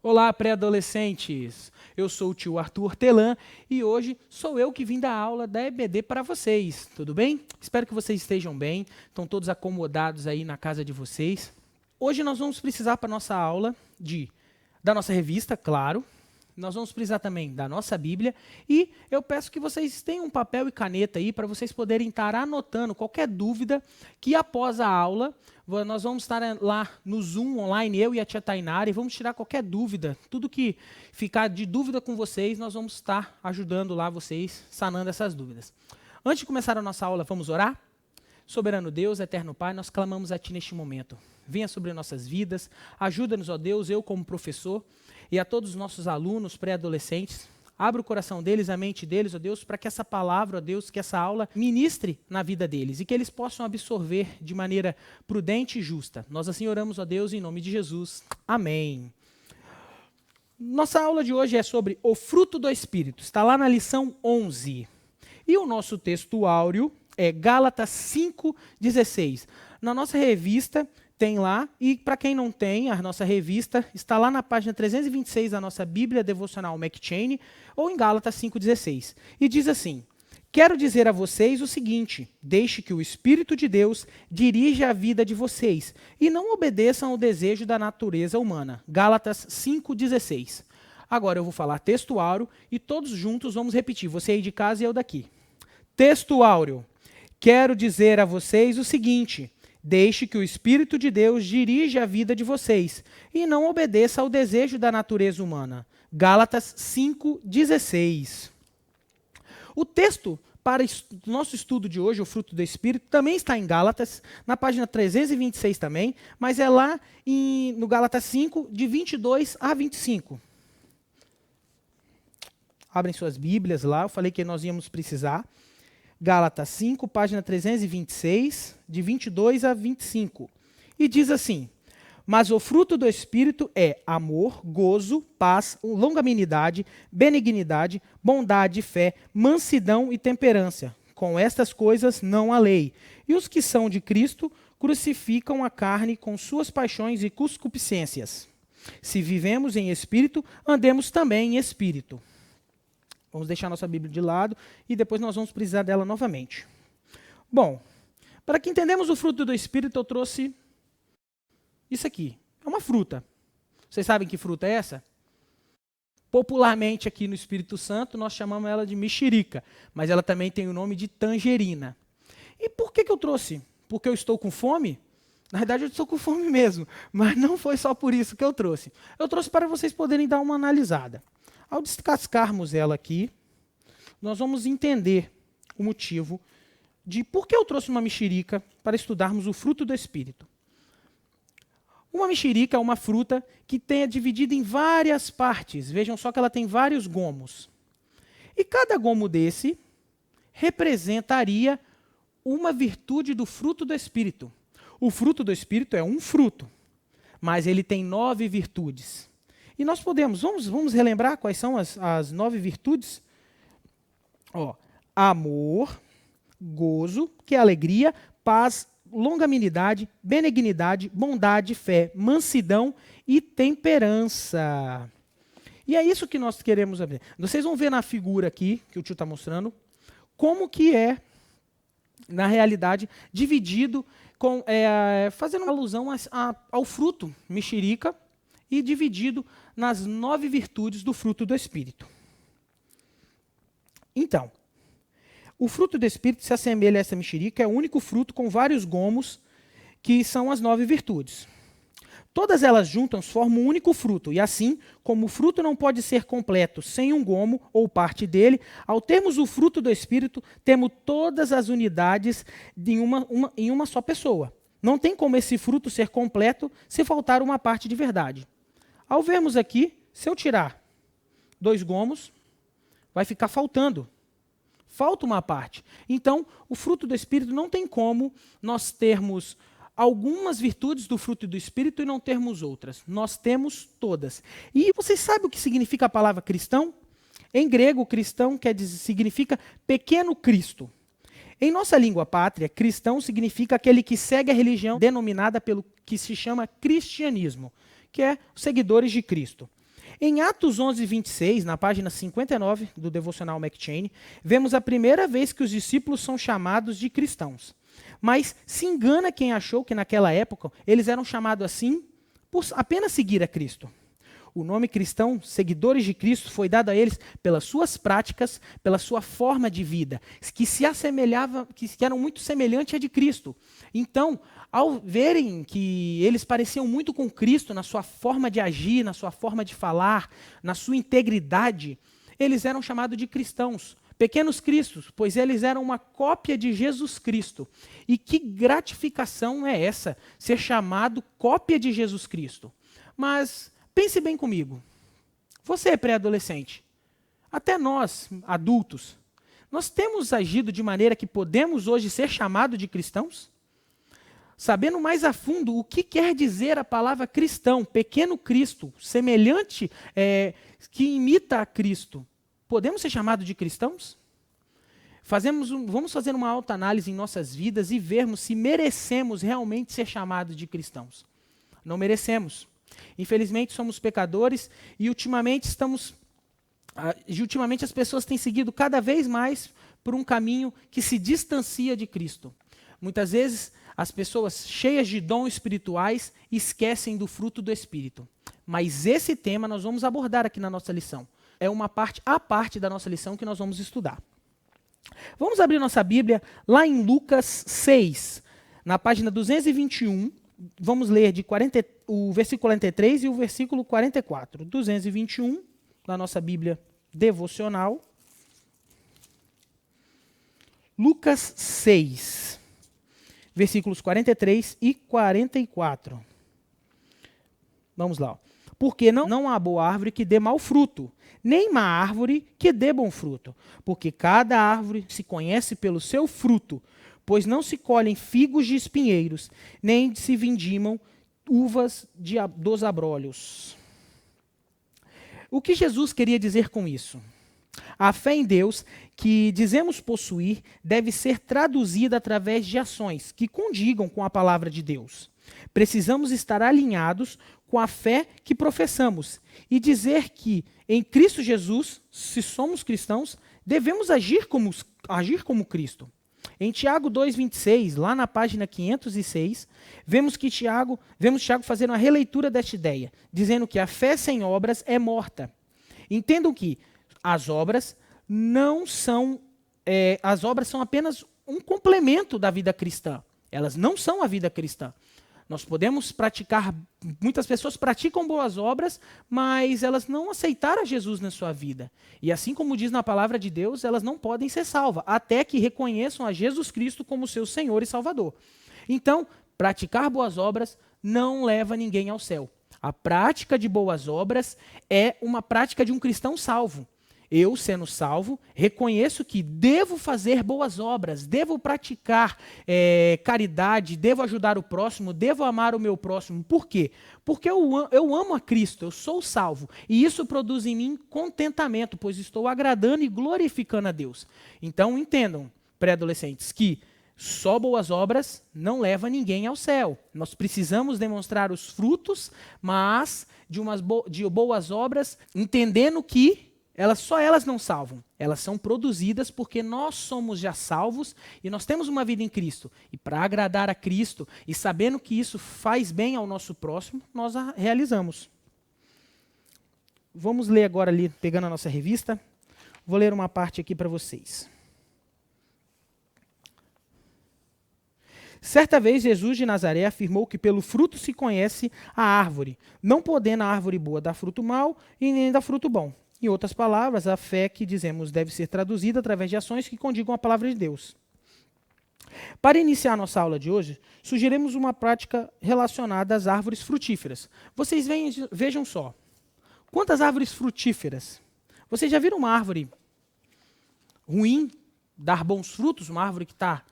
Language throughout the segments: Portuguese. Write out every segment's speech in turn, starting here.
Olá, pré-adolescentes! Eu sou o tio Arthur Hortelã e hoje sou eu que vim dar aula da EBD para vocês, tudo bem? Espero que vocês estejam bem, estão todos acomodados aí na casa de vocês. Hoje nós vamos precisar para a nossa aula da nossa revista, claro. Nós vamos precisar também da nossa Bíblia e eu peço que vocês tenham um papel e caneta aí para vocês poderem estar anotando qualquer dúvida que após a aula nós vamos estar lá no Zoom online, eu e a tia Tainara, e vamos tirar qualquer dúvida. Tudo que ficar de dúvida com vocês, nós vamos estar ajudando lá vocês, sanando essas dúvidas. Antes de começar a nossa aula, vamos orar? Soberano Deus, eterno Pai, nós clamamos a Ti neste momento. Venha sobre nossas vidas, ajuda-nos, ó Deus, eu como professor, e a todos os nossos alunos pré-adolescentes. Abra o coração deles, a mente deles, ó Deus, para que essa palavra, ó Deus, que essa aula ministre na vida deles e que eles possam absorver de maneira prudente e justa. Nós assim oramos, ó Deus, em nome de Jesus. Amém. Nossa aula de hoje é sobre o fruto do Espírito. Está lá na lição 11. E o nosso texto áureo é Gálatas 5,16. Na nossa revista tem lá, e para quem não tem, a nossa revista está lá na página 326 da nossa Bíblia Devocional McChain, ou em Gálatas 5,16. E diz assim: quero dizer a vocês o seguinte, deixe que o Espírito de Deus dirija a vida de vocês, e não obedeçam ao desejo da natureza humana. Gálatas 5,16. Agora eu vou falar texto áureo, e todos juntos vamos repetir, você aí de casa e eu daqui. Texto áureo. Quero dizer a vocês o seguinte, deixe que o Espírito de Deus dirija a vida de vocês e não obedeça ao desejo da natureza humana. Gálatas 5,16. O texto para o nosso estudo de hoje, o fruto do Espírito, também está em Gálatas, na página 326 também, mas é lá no Gálatas 5, de 22 a 25. Abrem suas Bíblias lá, eu falei que nós íamos precisar. Gálatas 5, página 326, de 22 a 25. E diz assim: mas o fruto do Espírito é amor, gozo, paz, longanimidade, benignidade, bondade, fé, mansidão e temperança. Com estas coisas não há lei. E os que são de Cristo crucificam a carne com suas paixões e concupiscências. Se vivemos em Espírito, andemos também em Espírito. Vamos deixar nossa Bíblia de lado e depois nós vamos precisar dela novamente. Bom, para que entendamos o fruto do Espírito, eu trouxe isso aqui. É uma fruta. Vocês sabem que fruta é essa? Popularmente aqui no Espírito Santo, nós chamamos ela de mexerica, mas ela também tem o nome de tangerina. E por que eu trouxe? Porque eu estou com fome? Na verdade, eu estou com fome mesmo, mas não foi só por isso que eu trouxe. Eu trouxe para vocês poderem dar uma analisada. Ao descascarmos ela aqui, nós vamos entender o motivo de por que eu trouxe uma mexerica para estudarmos o fruto do Espírito. Uma mexerica é uma fruta que é dividida em várias partes. Vejam só que ela tem vários gomos. E cada gomo desse representaria uma virtude do fruto do Espírito. O fruto do Espírito é um fruto, mas ele tem 9 virtudes. E nós vamos relembrar quais são as 9 virtudes? Amor, gozo, que é alegria, paz, longanimidade, benignidade, bondade, fé, mansidão e temperança. E é isso que nós queremos ver. Vocês vão ver na figura aqui, que o tio está mostrando, como que é, na realidade, dividido, fazendo uma alusão ao fruto, mexerica, e dividido nas 9 virtudes do fruto do Espírito. Então, o fruto do Espírito se assemelha a essa mexerica, é o único fruto com vários gomos, que são as 9 virtudes. Todas elas juntas formam um único fruto, e assim, como o fruto não pode ser completo sem um gomo ou parte dele, ao termos o fruto do Espírito, temos todas as unidades em uma só pessoa. Não tem como esse fruto ser completo se faltar uma parte de verdade. Ao vermos aqui, se eu tirar 2 gomos, vai ficar faltando. Falta uma parte. Então, o fruto do Espírito não tem como nós termos algumas virtudes do fruto do Espírito e não termos outras. Nós temos todas. E vocês sabem o que significa a palavra cristão? Em grego, cristão significa pequeno Cristo. Em nossa língua pátria, cristão significa aquele que segue a religião denominada pelo que se chama cristianismo, que é os seguidores de Cristo. Em Atos 11, 26, na página 59 do Devocional McChain, vemos a primeira vez que os discípulos são chamados de cristãos. Mas se engana quem achou que naquela época eles eram chamados assim por apenas seguir a Cristo. O nome cristão, seguidores de Cristo, foi dado a eles pelas suas práticas, pela sua forma de vida, que se assemelhava, que eram muito semelhantes à de Cristo. Então, ao verem que eles pareciam muito com Cristo na sua forma de agir, na sua forma de falar, na sua integridade, eles eram chamados de cristãos, pequenos cristos, pois eles eram uma cópia de Jesus Cristo. E que gratificação é essa, ser chamado cópia de Jesus Cristo? Mas pense bem comigo. Você é pré-adolescente. Até nós, adultos, nós temos agido de maneira que podemos hoje ser chamados de cristãos? Sabendo mais a fundo o que quer dizer a palavra cristão, pequeno Cristo, semelhante, que imita a Cristo, podemos ser chamados de cristãos? Vamos fazer uma autoanálise em nossas vidas e vermos se merecemos realmente ser chamados de cristãos. Não merecemos. Infelizmente somos pecadores e ultimamente as pessoas têm seguido cada vez mais por um caminho que se distancia de Cristo. Muitas vezes as pessoas cheias de dons espirituais esquecem do fruto do Espírito. Mas esse tema nós vamos abordar aqui na nossa lição. É a parte da nossa lição que nós vamos estudar. Vamos abrir nossa Bíblia lá em Lucas 6, na página 221. Vamos ler o versículo 43 e o versículo 44. 221, na nossa Bíblia devocional. Lucas 6, versículos 43 e 44. Vamos lá. Porque não há boa árvore que dê mau fruto, nem má árvore que dê bom fruto. Porque cada árvore se conhece pelo seu fruto, pois não se colhem figos de espinheiros, nem se vindimam uvas dos abrolhos. O que Jesus queria dizer com isso? A fé em Deus, que dizemos possuir, deve ser traduzida através de ações que condigam com a palavra de Deus. Precisamos estar alinhados com a fé que professamos e dizer que, em Cristo Jesus, se somos cristãos, devemos agir como Cristo. Em Tiago 2,26, lá na página 506, vemos Tiago fazer uma releitura desta ideia, dizendo que a fé sem obras é morta. Entendam que as obras são apenas um complemento da vida cristã. Elas não são a vida cristã. Nós podemos muitas pessoas praticam boas obras, mas elas não aceitaram Jesus na sua vida. E assim como diz na palavra de Deus, elas não podem ser salvas, até que reconheçam a Jesus Cristo como seu Senhor e Salvador. Então, praticar boas obras não leva ninguém ao céu. A prática de boas obras é uma prática de um cristão salvo. Eu, sendo salvo, reconheço que devo fazer boas obras, devo praticar caridade, devo ajudar o próximo, devo amar o meu próximo. Por quê? Porque eu amo a Cristo, eu sou salvo. E isso produz em mim contentamento, pois estou agradando e glorificando a Deus. Então, entendam, pré-adolescentes, que só boas obras não leva ninguém ao céu. Nós precisamos demonstrar os frutos, mas de boas obras, entendendo que elas não salvam. Elas são produzidas porque nós somos já salvos e nós temos uma vida em Cristo. E para agradar a Cristo e sabendo que isso faz bem ao nosso próximo, nós a realizamos. Vamos ler agora ali, pegando a nossa revista. Vou ler uma parte aqui para vocês. Certa vez, Jesus de Nazaré afirmou que pelo fruto se conhece a árvore, não podendo a árvore boa dar fruto mau e nem dar fruto bom. Em outras palavras, a fé que dizemos deve ser traduzida através de ações que condigam a palavra de Deus. Para iniciar nossa aula de hoje, sugerimos uma prática relacionada às árvores frutíferas. Vocês vejam só, quantas árvores frutíferas? Vocês já viram uma árvore ruim, dar bons frutos, uma árvore que está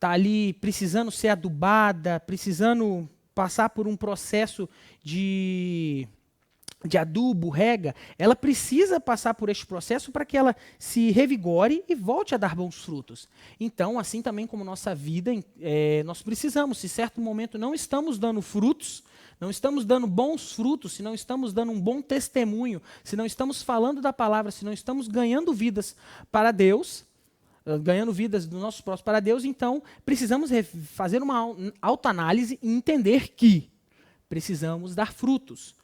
ali precisando ser adubada, precisando passar por um processo de adubo, rega, ela precisa passar por este processo para que ela se revigore e volte a dar bons frutos. Então, assim também como nossa vida, nós precisamos, se em certo momento não estamos dando frutos, não estamos dando bons frutos, se não estamos dando um bom testemunho, se não estamos falando da palavra, se não estamos ganhando vidas para Deus, ganhando vidas dos nossos próximos para Deus, então precisamos fazer uma autoanálise e entender que precisamos dar frutos.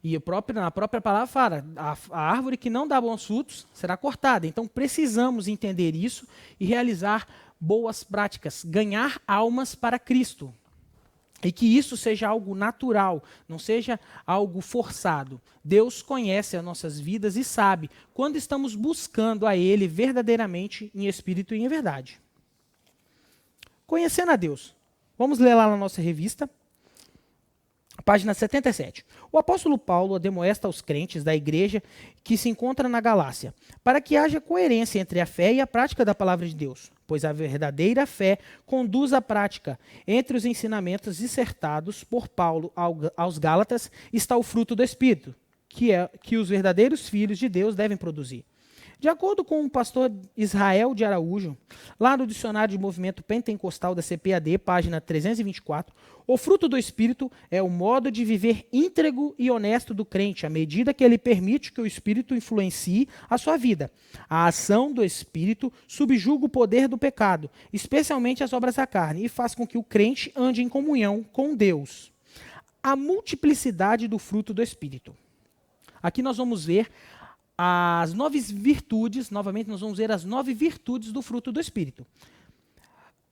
E na própria palavra fala, a árvore que não dá bons frutos será cortada. Então precisamos entender isso e realizar boas práticas, ganhar almas para Cristo. E que isso seja algo natural, não seja algo forçado. Deus conhece as nossas vidas e sabe quando estamos buscando a Ele verdadeiramente em espírito e em verdade. Conhecendo a Deus. Vamos ler lá na nossa revista, página 77. O apóstolo Paulo admoesta aos crentes da igreja que se encontra na Galácia, para que haja coerência entre a fé e a prática da palavra de Deus, pois a verdadeira fé conduz à prática. Entre os ensinamentos dissertados por Paulo aos Gálatas está o fruto do Espírito, que os verdadeiros filhos de Deus devem produzir. De acordo com o pastor Israel de Araújo, lá no Dicionário de Movimento Pentecostal da CPAD, página 324, o fruto do Espírito é o modo de viver íntegro e honesto do crente, à medida que ele permite que o Espírito influencie a sua vida. A ação do Espírito subjuga o poder do pecado, especialmente as obras da carne, e faz com que o crente ande em comunhão com Deus. A multiplicidade do fruto do Espírito. Aqui nós vamos ver as 9 virtudes, novamente nós vamos ver as 9 virtudes do fruto do Espírito.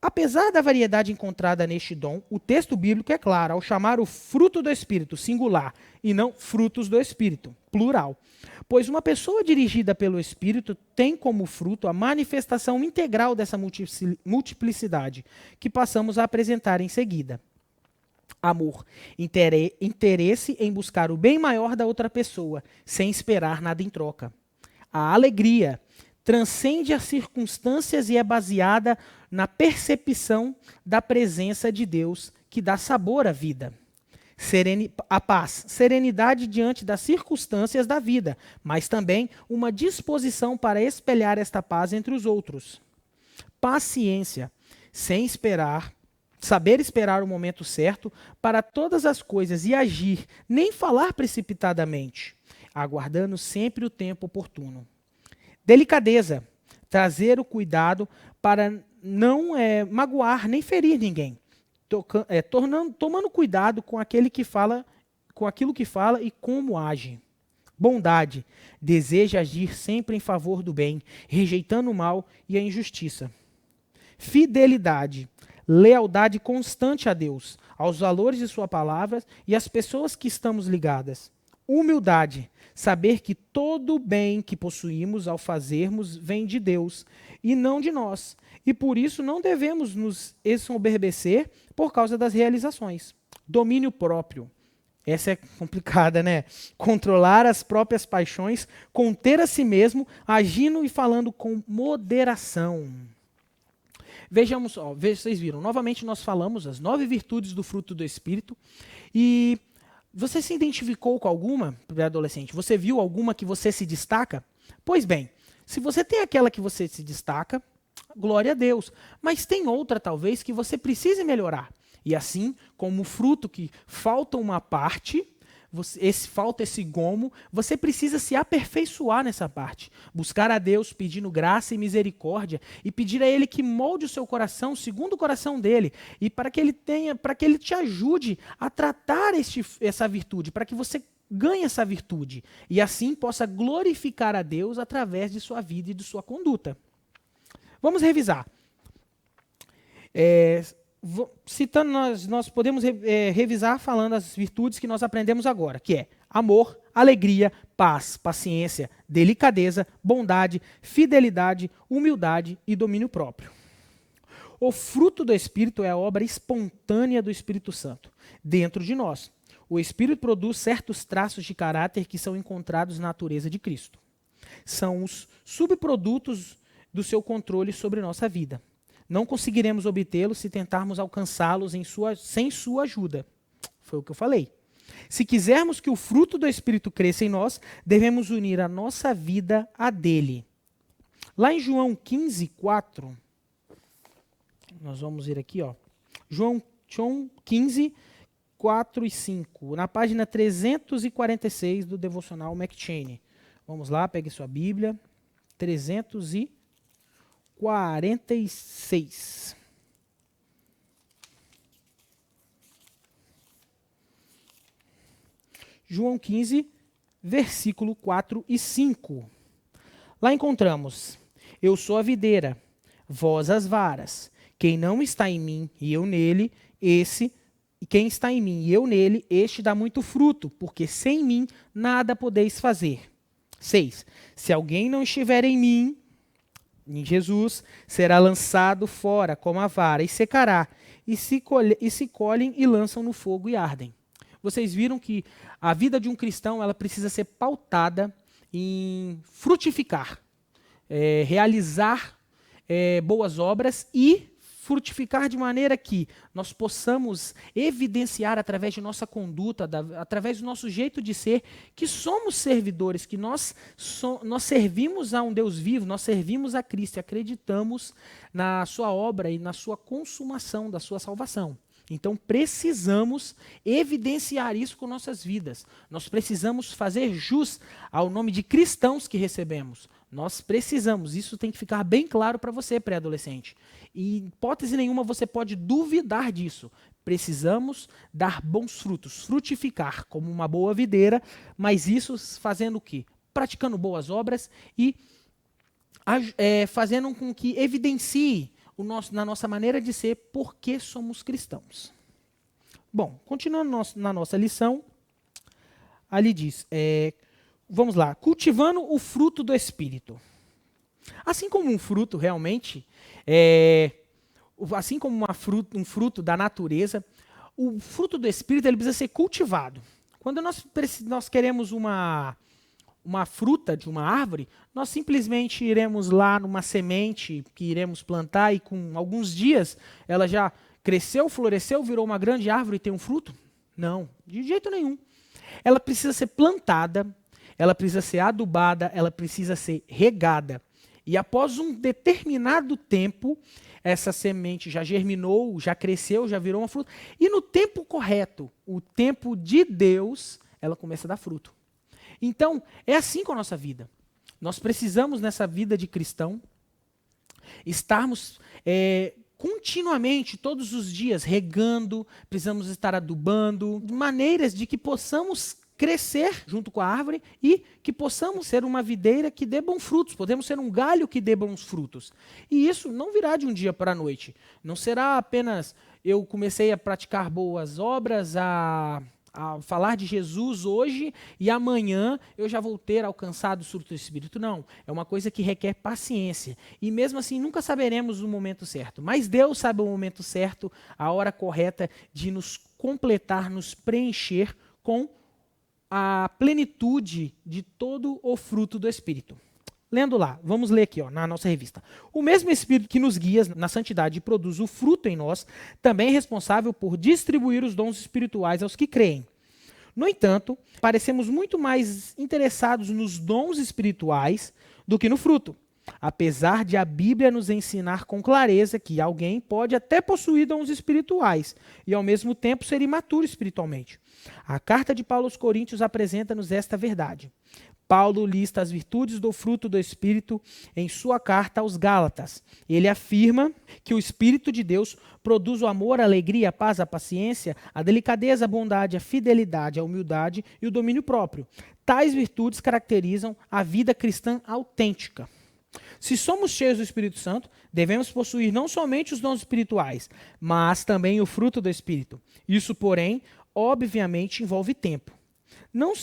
Apesar da variedade encontrada neste dom, o texto bíblico é claro ao chamar o fruto do Espírito singular e não frutos do Espírito, plural. Pois uma pessoa dirigida pelo Espírito tem como fruto a manifestação integral dessa multiplicidade, que passamos a apresentar em seguida. Amor, interesse em buscar o bem maior da outra pessoa, sem esperar nada em troca. A alegria transcende as circunstâncias e é baseada na percepção da presença de Deus, que dá sabor à vida. A paz, serenidade diante das circunstâncias da vida, mas também uma disposição para espelhar esta paz entre os outros. Paciência, saber esperar o momento certo para todas as coisas e agir, nem falar precipitadamente, aguardando sempre o tempo oportuno. Delicadeza, trazer o cuidado para não magoar nem ferir ninguém, tomando cuidado com aquilo que fala e como age. Bondade, deseja agir sempre em favor do bem, rejeitando o mal e a injustiça. Fidelidade, lealdade constante a Deus, aos valores de sua palavra e às pessoas que estamos ligadas. Humildade, saber que todo o bem que possuímos ao fazermos vem de Deus e não de nós, e por isso não devemos nos ensoberbecer por causa das realizações. Domínio próprio. Essa é complicada, né? Controlar as próprias paixões, conter a si mesmo, agindo e falando com moderação. Vejamos, vocês viram, novamente nós falamos as 9 virtudes do fruto do Espírito, e você se identificou com alguma, pré-adolescente? Você viu alguma que você se destaca? Pois bem, se você tem aquela que você se destaca, glória a Deus, mas tem outra talvez que você precise melhorar. E assim, como o fruto que falta uma parte, falta esse gomo, você precisa se aperfeiçoar nessa parte. Buscar a Deus pedindo graça e misericórdia e pedir a Ele que molde o seu coração segundo o coração dele e para que Ele te ajude a tratar essa virtude, para que você ganhe essa virtude e assim possa glorificar a Deus através de sua vida e de sua conduta. Vamos revisar. Citando, nós podemos revisar falando as virtudes que nós aprendemos agora, que é amor, alegria, paz, paciência, delicadeza, bondade, fidelidade, humildade e domínio próprio. O fruto do Espírito é a obra espontânea do Espírito Santo dentro de nós. O Espírito produz certos traços de caráter que são encontrados na natureza de Cristo. São os subprodutos do seu controle sobre nossa vida. Não conseguiremos obtê-los se tentarmos alcançá-los sem sua ajuda. Foi o que eu falei. Se quisermos que o fruto do Espírito cresça em nós, devemos unir a nossa vida à dele. Lá em João 15, 4, nós vamos ver aqui, João 15, 4 e 5, na página 346 do Devocional McCheyne. Vamos lá, pegue sua Bíblia. 346. João 15, versículo 4 e 5. Lá encontramos: eu sou a videira, vós as varas. Quem não está em mim e eu nele, quem está em mim e eu nele, este dá muito fruto, porque sem mim nada podeis fazer. 6. Se alguém não estiver em mim, em Jesus, será lançado fora como a vara e secará, e se colhem e lançam no fogo e ardem. Vocês viram que a vida de um cristão ela precisa ser pautada em frutificar, realizar boas obras e frutificar de maneira que nós possamos evidenciar através de nossa conduta, através do nosso jeito de ser, que somos servidores, que nós servimos a um Deus vivo, nós servimos a Cristo e acreditamos na sua obra e na sua consumação da sua salvação. Então precisamos evidenciar isso com nossas vidas. Nós precisamos fazer jus ao nome de cristãos que recebemos. Nós precisamos, isso tem que ficar bem claro para você, pré-adolescente. E em hipótese nenhuma você pode duvidar disso. Precisamos dar bons frutos, frutificar como uma boa videira, mas isso fazendo o quê? Praticando boas obras e fazendo com que evidencie na nossa maneira de ser porque somos cristãos. Bom, continuando na nossa lição, ali diz, vamos lá, cultivando o fruto do Espírito. Assim como um fruto realmente, assim como um fruto da natureza, o fruto do Espírito ele precisa ser cultivado. Quando nós queremos uma fruta de uma árvore, nós simplesmente iremos lá numa semente que iremos plantar e com alguns dias ela já cresceu, floresceu, virou uma grande árvore e tem um fruto? Não, de jeito nenhum. Ela precisa ser plantada, ela precisa ser adubada, ela precisa ser regada. E após um determinado tempo, essa semente já germinou, já cresceu, já virou uma fruta. E no tempo correto, o tempo de Deus, ela começa a dar fruto. Então, é assim com a nossa vida. Nós precisamos, nessa vida de cristão, estarmos continuamente, todos os dias, regando, precisamos estar adubando, maneiras de que possamos crescer junto com a árvore e que possamos ser uma videira que dê bons frutos, podemos ser um galho que dê bons frutos. E isso não virá de um dia para a noite. Não será apenas eu comecei a praticar boas obras, a falar de Jesus hoje e amanhã eu já vou ter alcançado o fruto do Espírito. Não, é uma coisa que requer paciência. E mesmo assim nunca saberemos o momento certo. Mas Deus sabe o momento certo, a hora correta de nos completar, nos preencher com a plenitude de todo o fruto do Espírito. Lendo lá, vamos ler aqui na nossa revista. O mesmo Espírito que nos guia na santidade e produz o fruto em nós, também é responsável por distribuir os dons espirituais aos que creem. No entanto, parecemos muito mais interessados nos dons espirituais do que no fruto. Apesar de a Bíblia nos ensinar com clareza que alguém pode até possuir dons espirituais e ao mesmo tempo ser imaturo espiritualmente. A carta de Paulo aos Coríntios apresenta-nos esta verdade. Paulo lista as virtudes do fruto do Espírito em sua carta aos Gálatas. Ele afirma que o Espírito de Deus produz o amor, a alegria, a paz, a paciência, a delicadeza, a bondade, a fidelidade, a humildade e o domínio próprio. Tais virtudes caracterizam a vida cristã autêntica. Se somos cheios do Espírito Santo, devemos possuir não somente os dons espirituais, mas também o fruto do Espírito. Isso, porém, obviamente envolve tempo. Não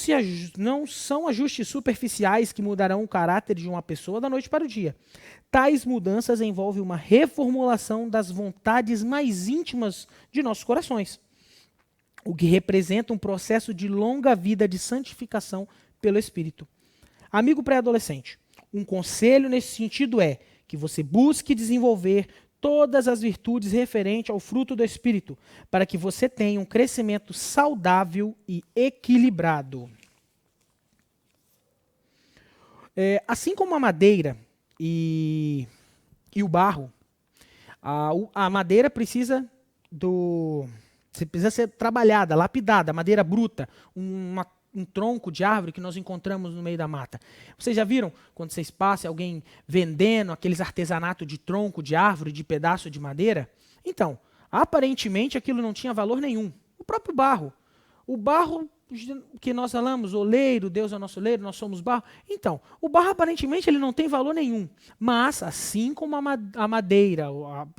são ajustes superficiais que mudarão o caráter de uma pessoa da noite para o dia. Tais mudanças envolvem uma reformulação das vontades mais íntimas de nossos corações, o que representa um processo de longa vida de santificação pelo Espírito. Amigo pré-adolescente, um conselho nesse sentido é que você busque desenvolver todas as virtudes referentes ao fruto do Espírito, para que você tenha um crescimento saudável e equilibrado. Assim como a madeira e o barro, a madeira precisa Você precisa ser trabalhada, lapidada, madeira bruta, um tronco de árvore que nós encontramos no meio da mata. Vocês já viram, quando vocês passam, alguém vendendo aqueles artesanatos de tronco de árvore, de pedaço de madeira? Então, aparentemente aquilo não tinha valor nenhum. O próprio barro. O barro que nós falamos, oleiro, Deus é o nosso oleiro, nós somos barro. Então, o barro aparentemente ele não tem valor nenhum. Mas, assim como a madeira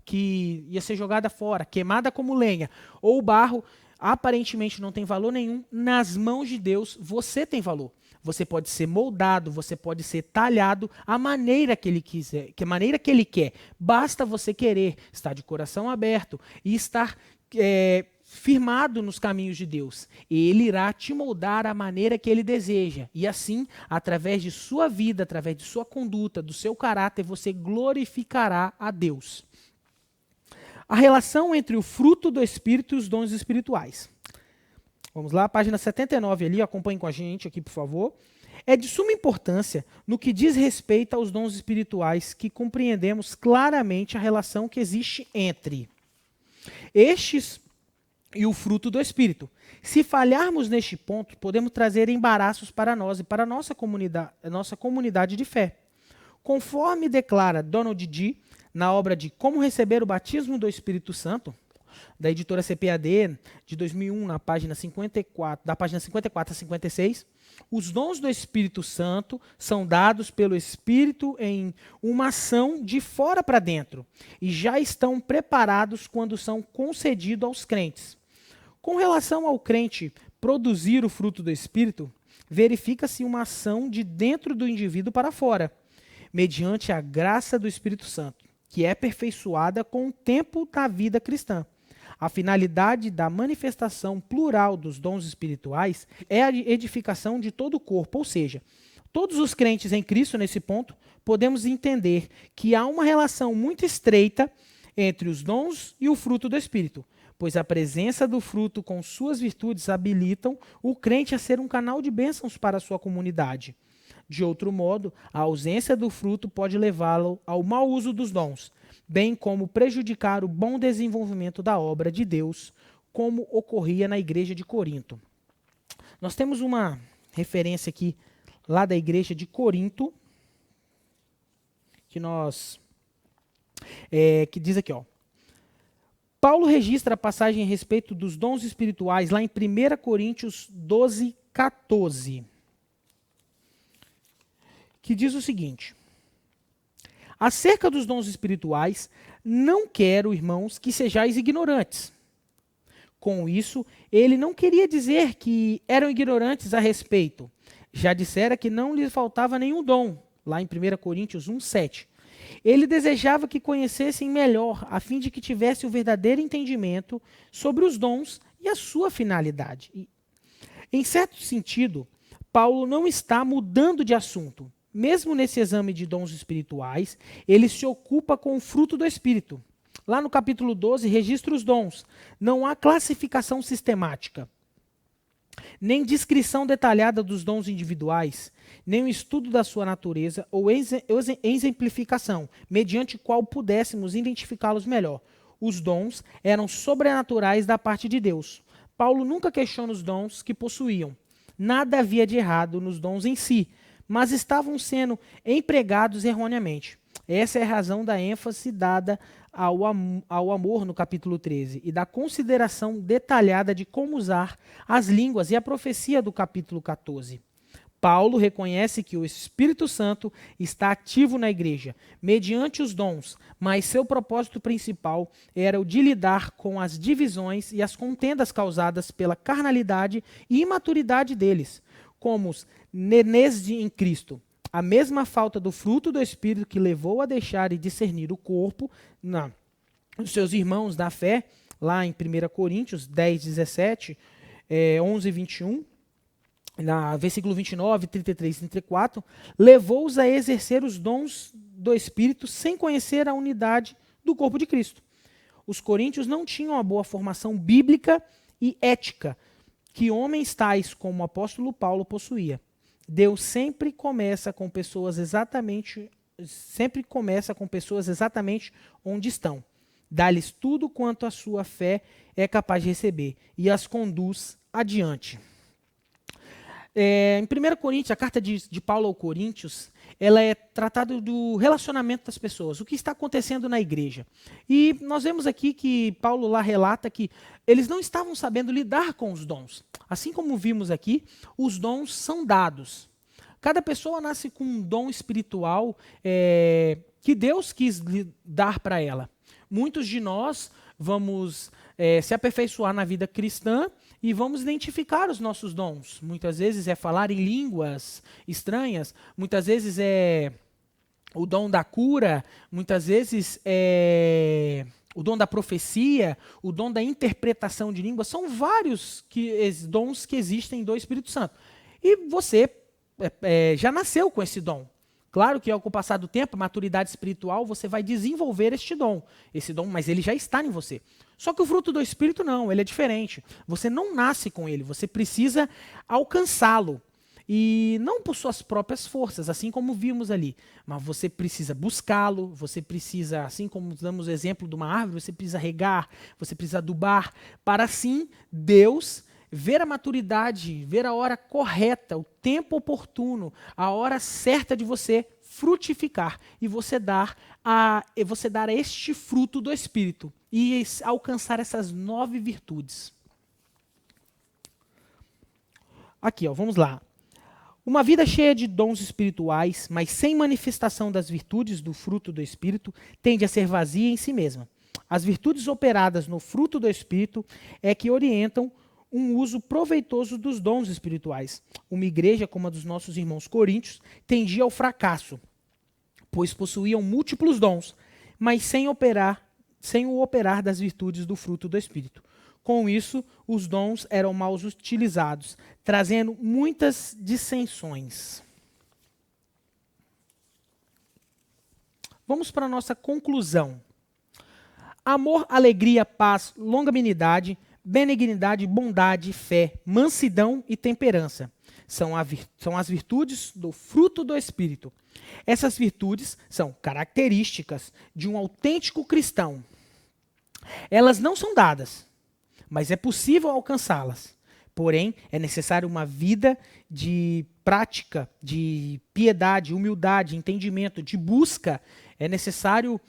que ia ser jogada fora, queimada como lenha, ou o barro aparentemente não tem valor nenhum, nas mãos de Deus você tem valor. Você pode ser moldado, você pode ser talhado à maneira que ele quiser, que a maneira que ele quer. Basta você querer estar de coração aberto e estar firmado nos caminhos de Deus. Ele irá te moldar à maneira que ele deseja. E assim, através de sua vida, através de sua conduta, do seu caráter, você glorificará a Deus. A relação entre o fruto do Espírito e os dons espirituais. Vamos lá, página 79 ali, acompanhe com a gente aqui, por favor. É de suma importância no que diz respeito aos dons espirituais que compreendemos claramente a relação que existe entre estes e o fruto do Espírito. Se falharmos neste ponto, podemos trazer embaraços para nós e para a nossa comunidade de fé. Conforme declara Donald G. na obra de Como Receber o Batismo do Espírito Santo, da editora CPAD, de 2001, da página 54 a 56, os dons do Espírito Santo são dados pelo Espírito em uma ação de fora para dentro e já estão preparados quando são concedidos aos crentes. Com relação ao crente produzir o fruto do Espírito, verifica-se uma ação de dentro do indivíduo para fora, mediante a graça do Espírito Santo, que é aperfeiçoada com o tempo da vida cristã. A finalidade da manifestação plural dos dons espirituais é a edificação de todo o corpo, ou seja, todos os crentes em Cristo, nesse ponto, podemos entender que há uma relação muito estreita entre os dons e o fruto do Espírito, pois a presença do fruto com suas virtudes habilitam o crente a ser um canal de bênçãos para a sua comunidade. De outro modo, a ausência do fruto pode levá-lo ao mau uso dos dons, bem como prejudicar o bom desenvolvimento da obra de Deus, como ocorria na igreja de Corinto. Nós temos uma referência aqui, lá da igreja de Corinto, que diz aqui, ó. Paulo registra a passagem a respeito dos dons espirituais lá em 1 Coríntios 12, 14, que diz o seguinte: acerca dos dons espirituais, não quero, irmãos, que sejais ignorantes. Com isso, ele não queria dizer que eram ignorantes a respeito. Já dissera que não lhes faltava nenhum dom, lá em 1 Coríntios 1, 7. Ele desejava que conhecessem melhor, a fim de que tivesse o verdadeiro entendimento sobre os dons e a sua finalidade. Em certo sentido, Paulo não está mudando de assunto. Mesmo nesse exame de dons espirituais, ele se ocupa com o fruto do Espírito. Lá no capítulo 12, registra os dons. Não há classificação sistemática, nem descrição detalhada dos dons individuais, nem o estudo da sua natureza ou exemplificação, mediante qual pudéssemos identificá-los melhor. Os dons eram sobrenaturais da parte de Deus. Paulo nunca questiona os dons que possuíam. Nada havia de errado nos dons em si, mas estavam sendo empregados erroneamente. Essa é a razão da ênfase dada ao amor no capítulo 13 e da consideração detalhada de como usar as línguas e a profecia do capítulo 14. Paulo reconhece que o Espírito Santo está ativo na igreja, mediante os dons, mas seu propósito principal era o de lidar com as divisões e as contendas causadas pela carnalidade e imaturidade deles, como os nenês em Cristo. A mesma falta do fruto do Espírito que levou a deixar e discernir o corpo dos seus irmãos da fé, lá em 1 Coríntios 10, 17, 11 e 21, versículo 29, 33 e 34, levou-os a exercer os dons do Espírito sem conhecer a unidade do corpo de Cristo. Os coríntios não tinham uma boa formação bíblica e ética que homens tais como o apóstolo Paulo possuía. Deus sempre começa com pessoas exatamente onde estão. dá-lhes tudo quanto a sua fé é capaz de receber e as conduz adiante. Em 1 Coríntios, a carta de Paulo aos Coríntios, ela é tratada do relacionamento das pessoas, o que está acontecendo na igreja. E nós vemos aqui que Paulo lá relata que eles não estavam sabendo lidar com os dons. Assim como vimos aqui, os dons são dados. Cada pessoa nasce com um dom espiritual que Deus quis dar para ela. Muitos de nós vamos se aperfeiçoar na vida cristã e vamos identificar os nossos dons. Muitas vezes é falar em línguas estranhas, muitas vezes é o dom da cura, muitas vezes é o dom da profecia, o dom da interpretação de línguas. São vários dons que existem do Espírito Santo. E você já nasceu com esse dom. Claro que ao passar do tempo, a maturidade espiritual, você vai desenvolver esse dom, mas ele já está em você. Só que o fruto do Espírito não, ele é diferente. Você não nasce com ele, você precisa alcançá-lo. E não por suas próprias forças, assim como vimos ali. Mas você precisa buscá-lo, você precisa, assim como damos o exemplo de uma árvore, você precisa regar, você precisa adubar, para assim Deus ver a maturidade, ver a hora correta, o tempo oportuno, a hora certa de você frutificar e você dar este fruto do Espírito e alcançar essas 9 virtudes. Aqui, vamos lá. Uma vida cheia de dons espirituais, mas sem manifestação das virtudes do fruto do Espírito, tende a ser vazia em si mesma. As virtudes operadas no fruto do Espírito é que orientam um uso proveitoso dos dons espirituais. Uma igreja como a dos nossos irmãos coríntios tendia ao fracasso, pois possuíam múltiplos dons, mas sem o operar das virtudes do fruto do Espírito. Com isso, os dons eram mal utilizados, trazendo muitas dissensões. Vamos para a nossa conclusão. Amor, alegria, paz, longanimidade, benignidade, bondade, fé, mansidão e temperança. São as virtudes do fruto do Espírito. Essas virtudes são características de um autêntico cristão. Elas não são dadas, mas é possível alcançá-las. Porém, é necessário uma vida de prática, de piedade, humildade, entendimento, de busca. É necessário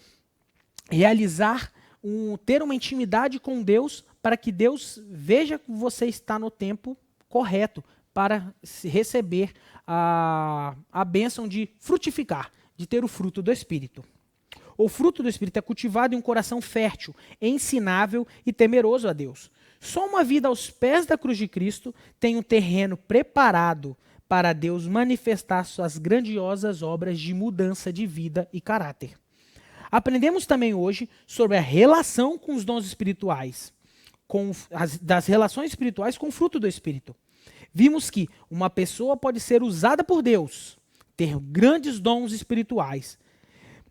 ter uma intimidade com Deus para que Deus veja que você está no tempo correto para receber a bênção de frutificar, de ter o fruto do Espírito. O fruto do Espírito é cultivado em um coração fértil, ensinável e temeroso a Deus. Só uma vida aos pés da cruz de Cristo tem um terreno preparado para Deus manifestar suas grandiosas obras de mudança de vida e caráter. Aprendemos também hoje sobre a relação com os dons espirituais, das relações espirituais com o fruto do Espírito. Vimos que uma pessoa pode ser usada por Deus, ter grandes dons espirituais,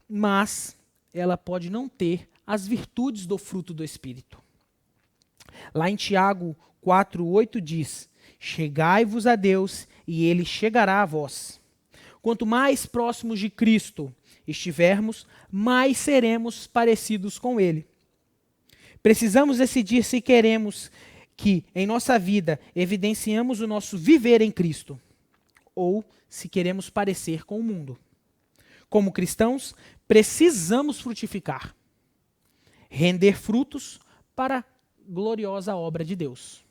mas ela pode não ter as virtudes do fruto do Espírito. Lá em Tiago 4:8 diz: chegai-vos a Deus e ele chegará a vós. Quanto mais próximos de Cristo estivermos, mais seremos parecidos com ele. Precisamos decidir se queremos que em nossa vida evidenciamos o nosso viver em Cristo ou se queremos parecer com o mundo. Como cristãos, precisamos frutificar, render frutos para a gloriosa obra de Deus.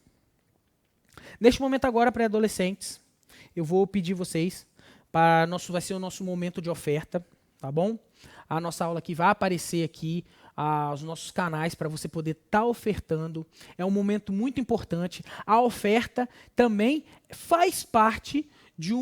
Neste momento agora, pré-adolescentes, eu vou pedir vocês, vai ser o nosso momento de oferta, tá bom? A nossa aula aqui vai aparecer aqui, os nossos canais para você poder estar ofertando. É um momento muito importante. A oferta também faz parte de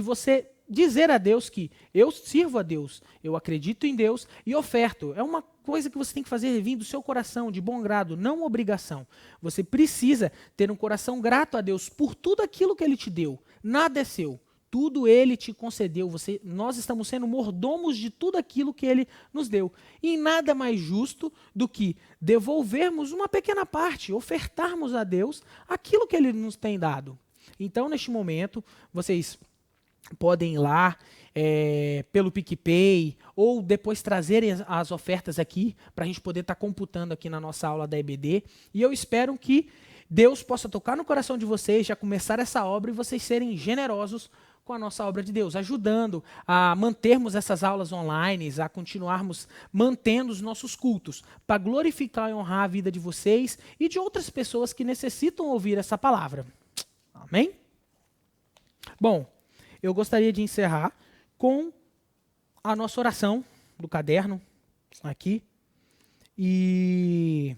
você dizer a Deus que eu sirvo a Deus, eu acredito em Deus e oferto. É uma coisa que você tem que fazer vir do seu coração, de bom grado, não obrigação. Você precisa ter um coração grato a Deus por tudo aquilo que Ele te deu. Nada é seu. Tudo Ele te concedeu. Nós estamos sendo mordomos de tudo aquilo que Ele nos deu. E nada mais justo do que devolvermos uma pequena parte, ofertarmos a Deus aquilo que Ele nos tem dado. Então, neste momento, vocês podem ir lá, pelo PicPay, ou depois trazerem as ofertas aqui, para a gente poder estar computando aqui na nossa aula da EBD. E eu espero que Deus possa tocar no coração de vocês, já começar essa obra e vocês serem generosos com a nossa obra de Deus, ajudando a mantermos essas aulas online, a continuarmos mantendo os nossos cultos, para glorificar e honrar a vida de vocês e de outras pessoas que necessitam ouvir essa palavra. Amém? Bom, eu gostaria de encerrar com a nossa oração do caderno aqui, e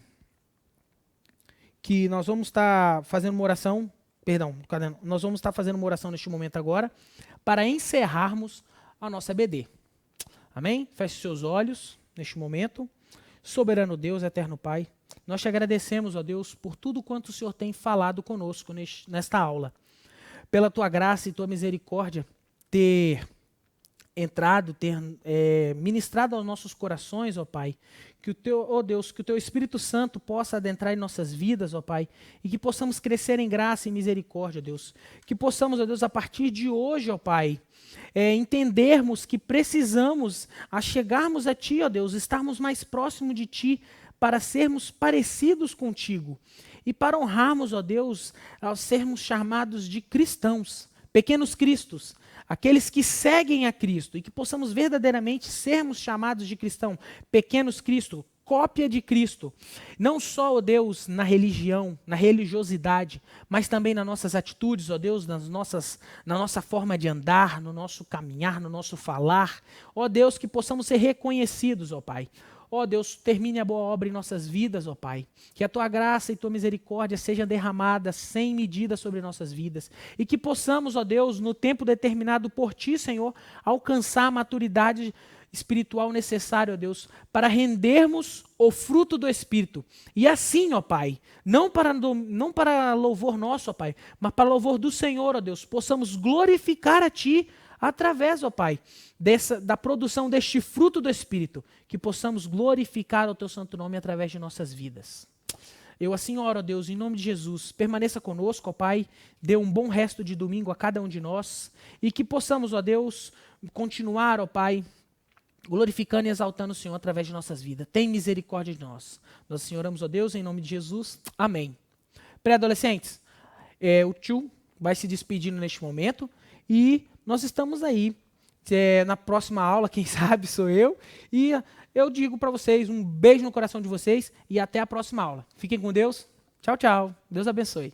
que nós vamos estar fazendo uma oração, nós vamos estar fazendo uma oração neste momento agora, para encerrarmos a nossa EBD. Amém? Feche seus olhos neste momento. Soberano Deus, eterno Pai, nós te agradecemos, ó Deus, por tudo quanto o Senhor tem falado conosco nesta aula. Pela tua graça e tua misericórdia, ter entrado, ter ministrado aos nossos corações, ó Pai, que Deus, que o teu Espírito Santo possa adentrar em nossas vidas, ó Pai, e que possamos crescer em graça e misericórdia, Deus. Que possamos, ó Deus, a partir de hoje, ó Pai, entendermos que precisamos chegarmos a Ti, ó Deus, estarmos mais próximos de Ti, para sermos parecidos contigo e para honrarmos, ó Deus, ao sermos chamados de cristãos, pequenos cristos, aqueles que seguem a Cristo, e que possamos verdadeiramente sermos chamados de cristão, pequenos Cristo, cópia de Cristo, não só, ó Deus, na religião, na religiosidade, mas também nas nossas atitudes, ó Deus, na nossa forma de andar, no nosso caminhar, no nosso falar, ó Deus, que possamos ser reconhecidos, ó Pai. Ó Deus, termine a boa obra em nossas vidas, ó Pai. Que a Tua graça e Tua misericórdia seja derramada sem medida sobre nossas vidas. E que possamos, ó Deus, no tempo determinado por Ti, Senhor, alcançar a maturidade espiritual necessária, ó Deus, para rendermos o fruto do Espírito. E assim, ó Pai, não para louvor nosso, ó Pai, mas para louvor do Senhor, ó Deus, possamos glorificar a Ti, através, ó Pai, da produção deste fruto do Espírito, que possamos glorificar o Teu santo nome através de nossas vidas. Eu assim oro, ó Deus, em nome de Jesus, permaneça conosco, ó Pai, dê um bom resto de domingo a cada um de nós, e que possamos, ó Deus, continuar, ó Pai, glorificando e exaltando o Senhor através de nossas vidas. Tem misericórdia de nós. Nós, Senhor, oramos, ó Deus, em nome de Jesus. Amém. Pré-adolescentes, o tio vai se despedindo neste momento, e nós estamos aí, na próxima aula, quem sabe sou eu, e eu digo para vocês, um beijo no coração de vocês, e até a próxima aula. Fiquem com Deus, tchau, tchau, Deus abençoe.